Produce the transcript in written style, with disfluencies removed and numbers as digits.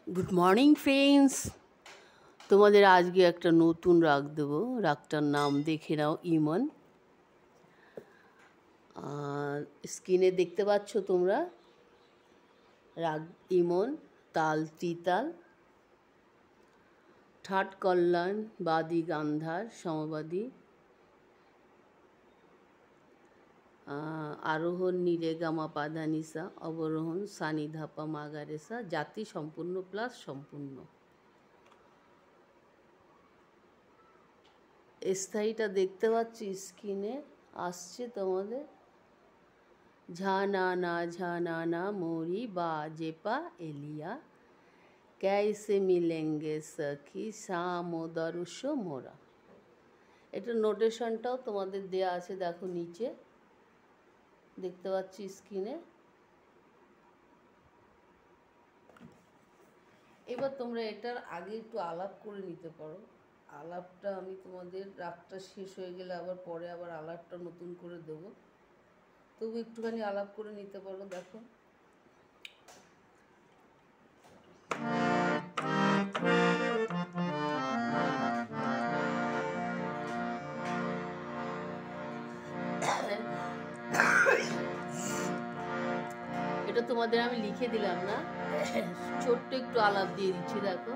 Good morning friends. তোমাদের আজকে একটা নতুন রাগ দেবো। রাগটার নাম দেখে নাও, ইমন। স্ক্রিনে দেখতে পাচ্ছ তোমরা, রাগ ইমন, তাল তিতাল, ঠাট কল্যাণ, বাদী গান্ধার সমবাদী, আরোহণ নিরেগামা পাধানিসা, অবরোহণ সানি ধাপা মাগারেসা, জাতি সম্পূর্ণ প্লাস সম্পূর্ণ। স্থায়ীটা দেখতে পাচ্ছি স্ক্রিনে আসছে তোমাদের। ঝা না না মোরি বা জেপা এলিয়া, ক্যাইসে মিলেঙ্গে সখি সামোদরুষ মোরা। এটা নোটেশনটাও তোমাদের দেয়া আছে, দেখো নিচে দেখতে পাচ্ছি স্ক্রিনে। এবার তোমরা এটার আগে একটু আলাপ করে নিতে পারো। আলাপটা আমি তোমাদের রাগটা শেষ হয়ে গেলে আবার পরে আবার আলাপটা নতুন করে দেবো, তবু একটুখানি আলাপ করে নিতে পারো। দেখো, এটা তোমাদের আমি লিখে দিলাম না, ছোট্ট একটু আলাপ দিয়ে দিচ্ছি। দেখো,